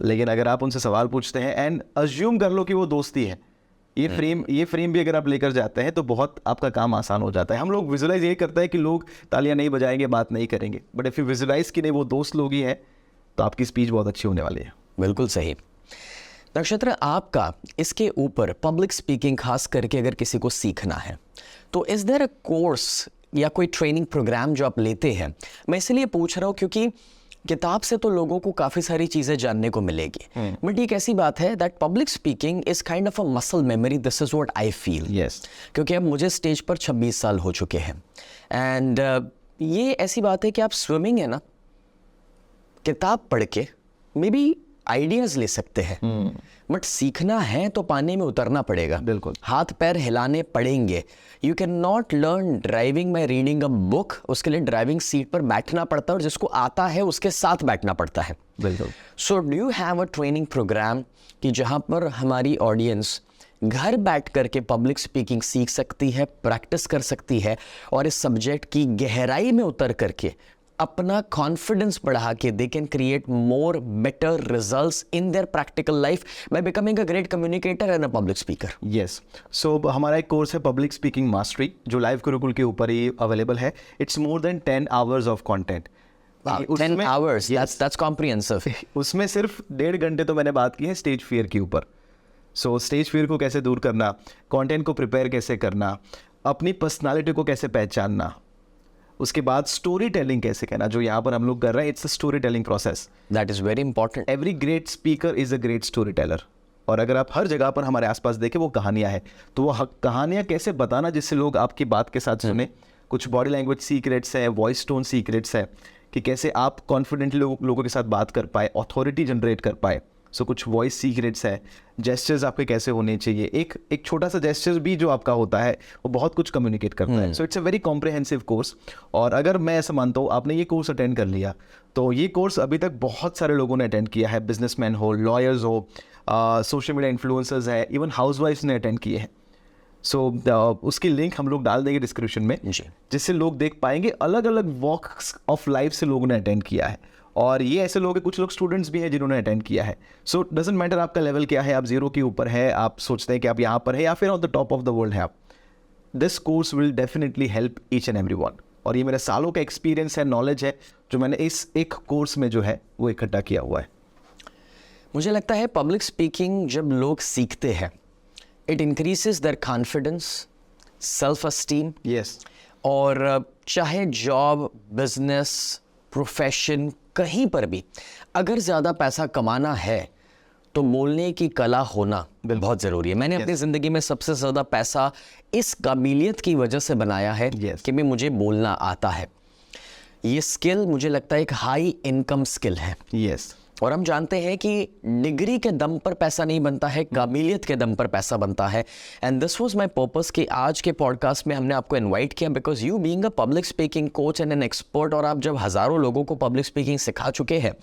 लेकिन अगर आप उनसे सवाल पूछते हैं एंड अज्यूम कर लो कि वो दोस्ती है, ये फ्रेम भी अगर आप लेकर जाते हैं तो बहुत आपका काम आसान हो जाता है. हम लोग विजुलाइज ये करते हैं कि लोग तालियां नहीं बजाएंगे, बात नहीं करेंगे, बट इफ यू विजुलाइज कि नहीं वो दोस्त लोग ही है, तो आपकी स्पीच बहुत अच्छी होने वाली है. बिल्कुल सही. नक्षत्र, आपका इसके ऊपर पब्लिक स्पीकिंग खास करके अगर किसी को सीखना है तो इज देयर अ कोर्स या कोई ट्रेनिंग प्रोग्राम जो आप लेते हैं? मैं इसलिए पूछ रहा हूँ क्योंकि किताब से तो लोगों को काफ़ी सारी चीज़ें जानने को मिलेगी, बट एक ऐसी बात है that public speaking is kind of a muscle memory. This is what I feel. Yes. क्योंकि अब मुझे स्टेज पर 26 साल हो चुके हैं, एंड ये ऐसी बात है कि आप स्विमिंग है ना, किताब पढ़ के मे बी आइडियाज़ ले सकते हैं, बट सीखना है तो पानी में उतरना पड़ेगा. बिल्कुल. हाथ पैर हिलाने पड़ेंगे. You can not learn driving by reading a book. उसके लिए ड्राइविंग सीट पर बैठना पड़ता है, और जिसको आता है उसके साथ बैठना पड़ता है. बिल्कुल. So do you have a training program कि जहाँ पर हमारी ऑडियंस घर बैठ करके पब्लिक स्पीकिंग सीख सकती है, प्रैक्टिस कर सकती है, और इस सब्जेक्ट की गहराई में उतर करके अपना कॉन्फिडेंस बढ़ा के they can create more better results in their practical life by becoming a great communicator and a public speaker? Yes. So हमारा एक कोर्स है पब्लिक स्पीकिंग मास्टरी, जो लाइव गुरुकुल के ऊपर ही अवेलेबल है. It's more than 10 hours of content. 10 hours, that's comprehensive. उसमें सिर्फ 1.5 घंटे तो मैंने बात की है स्टेज फियर के ऊपर. सो स्टेज फियर को कैसे दूर करना, कंटेंट को प्रिपेयर कैसे करना, अपनी पर्सनालिटी को कैसे पहचानना, उसके बाद स्टोरी टेलिंग कैसे कहना, जो यहाँ पर हम लोग कर रहे हैं. It's a story telling process. That is very important. Every great speaker is a great story teller. और अगर आप हर जगह पर हमारे आसपास देखें वो कहानियाँ हैं, तो वो कहानियाँ कैसे बताना जिससे लोग आपकी बात के साथ सुने। कुछ बॉडी लैंग्वेज सीक्रेट्स है, वॉइस टोन सीक्रेट्स है कि कैसे आप कॉन्फिडेंटली लोगों के साथ बात कर पाए, अथॉरिटी जनरेट कर पाए। सो कुछ वॉइस सीक्रेट्स है, जेस्चर्स आपके कैसे होने चाहिए, एक छोटा सा जेस्चर भी जो आपका होता है वो बहुत कुछ कम्युनिकेट करता है। So it's a very comprehensive course. और अगर मैं ऐसा मानता हूँ आपने ये कोर्स अटेंड कर लिया, तो ये कोर्स अभी तक बहुत सारे लोगों ने अटेंड किया है, बिजनेसमैन हो, लॉयर्स हो, सोशल मीडिया इन्फ्लुएंसर्स है, इवन हाउसवाइफ्स ने अटेंड किए हैं। सो उसकी लिंक हम लोग डाल देंगे डिस्क्रिप्शन में, जिससे लोग देख पाएंगे अलग अलग वॉक्स ऑफ लाइफ से लोगों ने अटेंड किया है। और ये ऐसे लोग हैं, कुछ लोग स्टूडेंट्स भी हैं जिन्होंने अटेंड किया है। सो डजेंट मैटर आपका लेवल क्या है, आप जीरो के ऊपर है, आप सोचते हैं कि आप यहाँ पर है या फिर on the top of the world है आप, this course will definitely help each and every one. और ये मेरा सालों का एक्सपीरियंस है, नॉलेज है, जो मैंने इस एक कोर्स में जो है वो इकट्ठा किया हुआ है। मुझे लगता है पब्लिक स्पीकिंग जब लोग सीखते हैं, it increases there confidence, self esteem. Yes. और चाहे जॉब, बिजनेस, प्रोफेशन, कहीं पर भी अगर ज़्यादा पैसा कमाना है तो बोलने की कला होना बहुत ज़रूरी है। मैंने अपनी ज़िंदगी में सबसे ज़्यादा पैसा इस काबिलियत की वजह से बनाया है कि मैं मुझे बोलना आता है। ये स्किल मुझे लगता है एक हाई इनकम स्किल है। यस। और हम जानते हैं कि डिग्री के दम पर पैसा नहीं बनता है, काबिलियत के दम पर पैसा बनता है। And this was my purpose कि आज के पॉडकास्ट में हमने आपको इनवाइट किया because you being a public speaking coach and an expert, और आप जब हज़ारों लोगों को पब्लिक स्पीकिंग सिखा चुके हैं,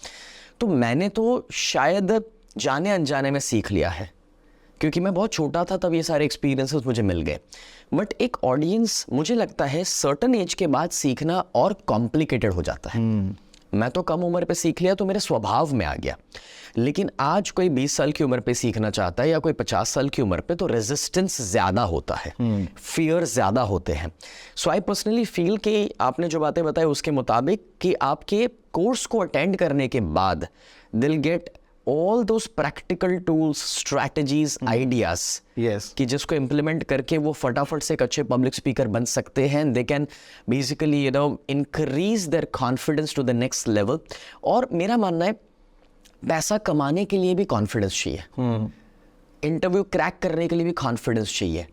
तो मैंने तो शायद जाने अनजाने में सीख लिया है, क्योंकि मैं बहुत छोटा था तब ये सारे एक्सपीरियंसेस मुझे मिल गए। बट एक ऑडियंस, मुझे लगता है सर्टन एज के बाद सीखना और कॉम्प्लिकेटेड हो जाता है। मैं तो कम उम्र पे सीख लिया तो मेरे स्वभाव में आ गया, लेकिन आज कोई 20 साल की उम्र पे सीखना चाहता है या कोई 50 साल की उम्र पे, तो रेजिस्टेंस ज़्यादा होता है, फियर ज़्यादा होते हैं। सो आई पर्सनली फील कि आपने जो बातें बताई उसके मुताबिक कि आपके कोर्स को अटेंड करने के बाद दिल get all those practical tools, strategies, ideas, कि जिसको इम्प्लीमेंट करके वो फटाफट से एक अच्छे पब्लिक स्पीकर बन सकते हैं। They can basically increase their confidence to the next level. और मेरा मानना है पैसा कमाने के लिए भी कॉन्फिडेंस चाहिए, इंटरव्यू क्रैक करने के लिए भी कॉन्फिडेंस चाहिए,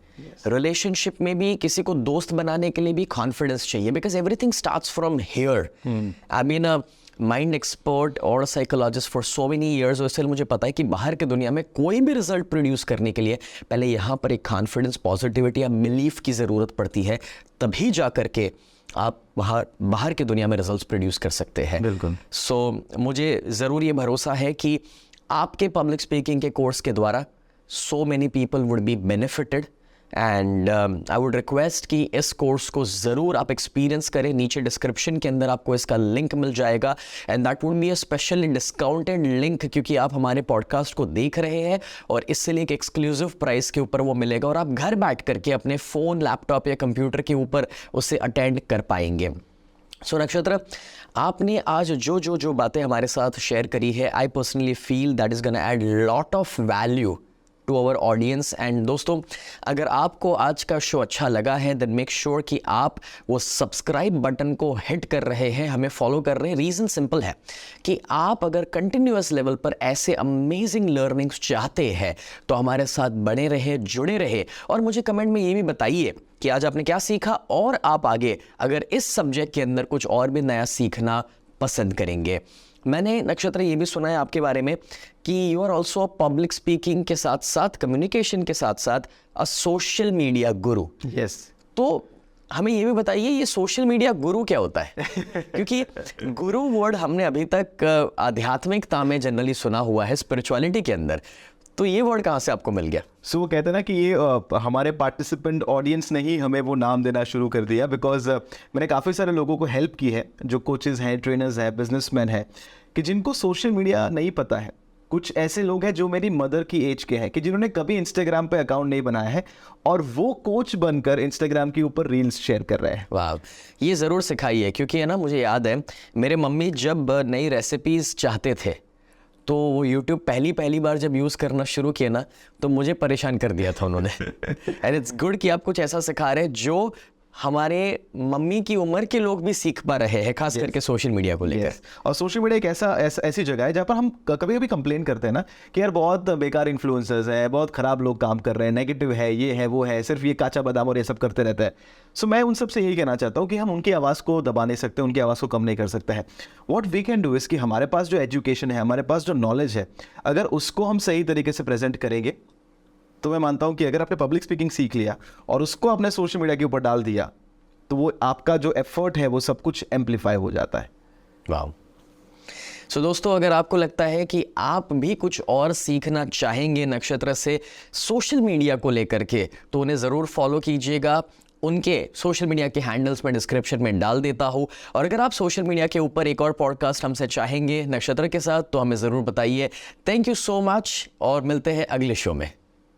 रिलेशनशिप में भी किसी को दोस्त बनाने के लिए भी कॉन्फिडेंस चाहिए, because everything starts from here. I mean a mind expert और psychologist for so many years, इसलिए मुझे पता है कि बाहर की दुनिया में कोई भी रिजल्ट प्रोड्यूस करने के लिए पहले यहाँ पर एक कॉन्फिडेंस, पॉजिटिविटी या बिलीफ की ज़रूरत पड़ती है, तभी जा करके आप बाहर की दुनिया में रिजल्ट्स प्रोड्यूस कर सकते हैं। बिल्कुल। सो मुझे ज़रूर ये भरोसा है कि आपके पब्लिक स्पीकिंग के कोर्स के द्वारा so many people would be benefited. And I would request कि इस कोर्स को ज़रूर आप एक्सपीरियंस करें। नीचे डिस्क्रिप्शन के अंदर आपको इसका लिंक मिल जाएगा, and that would be a specially discounted link, क्योंकि आप हमारे पॉडकास्ट को देख रहे हैं और इससे लिए एक एक्सक्लूसिव प्राइस के ऊपर वो मिलेगा, और आप घर बैठ करके अपने फ़ोन, लैपटॉप या कंप्यूटर के ऊपर उसे अटेंड कर पाएंगे। सो नक्षत्र, आपने आज जो बातें हमारे साथ शेयर करी है, I personally feel that is gonna add lot of value to our audience. And दोस्तों, अगर आपको आज का शो अच्छा लगा है देन मेक श्योर कि आप वो सब्सक्राइब बटन को हिट कर रहे हैं, हमें फॉलो कर रहे हैं। रीज़न सिंपल है कि आप अगर कंटिन्यूअस लेवल पर ऐसे अमेजिंग लर्निंग्स चाहते हैं तो हमारे साथ बने रहे, जुड़े रहे, और मुझे कमेंट में ये भी बताइए कि आज आपने क्या सीखा, और आप आगे अगर इस सब्जेक्ट के अंदर कुछ और भी नया सीखना पसंद करेंगे। मैंने नक्षत्र ये भी सुना है आपके बारे में कि you are also public speaking के साथ साथ, कम्युनिकेशन के साथ साथ a social media guru. Yes. तो हमें ये भी बताइए, ये सोशल मीडिया गुरु क्या होता है? क्योंकि गुरु वर्ड हमने अभी तक आध्यात्मिकता में जनरली सुना हुआ है, स्पिरिचुअलिटी के अंदर, तो ये वर्ड कहाँ से आपको मिल गया? सो वो कहते हैं ना कि ये हमारे पार्टिसिपेंट ऑडियंस ने ही हमें वो नाम देना शुरू कर दिया, बिकॉज मैंने काफ़ी सारे लोगों को हेल्प की है, जो कोचेज़ हैं, ट्रेनर्स हैं, बिजनेसमैन हैं, कि जिनको सोशल मीडिया नहीं पता है। कुछ ऐसे लोग हैं जो मेरी मदर की एज के हैं, कि जिन्होंने कभी इंस्टाग्राम पे अकाउंट नहीं बनाया है, और वो कोच बनकर इंस्टाग्राम के ऊपर रील्स शेयर कर रहे हैं। वाह, ये ज़रूर सिखाइए, क्योंकि है ना, मुझे याद है मेरे मम्मी जब नई रेसिपीज़ चाहते थे तो वो YouTube पहली बार जब यूज़ करना शुरू किया ना, तो मुझे परेशान कर दिया था उन्होंने। एंड इट्स गुड कि आप कुछ ऐसा सिखा रहे हैं जो हमारे मम्मी की उम्र के लोग भी सीख पा रहे हैं, खास करके सोशल मीडिया को लेकर। Yes. और सोशल मीडिया एक ऐसी जगह है जहाँ पर हम कभी कभी कंप्लेन करते हैं ना कि यार बहुत बेकार इन्फ्लुएंसर्स हैं, बहुत खराब लोग काम कर रहे हैं, नेगेटिव है, ये है वो है, सिर्फ ये काचा बादाम और ये सब करते रहता है। सो मैं उन सब से यही कहना चाहता हूँ कि हम उनकी आवाज़ को दबा नहीं सकते, उनकी आवाज़ को कम नहीं कर सकते हैं। What we can do is कि हमारे पास जो एजुकेशन है, हमारे पास जो नॉलेज है, अगर उसको हम सही तरीके से प्रेजेंट करेंगे तो मैं मानता हूँ कि अगर आपने पब्लिक स्पीकिंग सीख लिया और उसको अपने सोशल मीडिया के ऊपर डाल दिया तो वो आपका जो एफर्ट है वो सब कुछ एम्पलीफाई हो जाता है। वाह। सो दोस्तों, अगर आपको लगता है कि आप भी कुछ और सीखना चाहेंगे नक्षत्र से सोशल मीडिया को लेकर के, तो उन्हें ज़रूर फॉलो कीजिएगा। उनके सोशल मीडिया के हैंडल्स में डिस्क्रिप्शन में डाल देता हूँ। और अगर आप सोशल मीडिया के ऊपर एक और पॉडकास्ट हमसे चाहेंगे नक्षत्र के साथ, तो हमें ज़रूर बताइए। थैंक यू सो मच और मिलते हैं अगले शो में।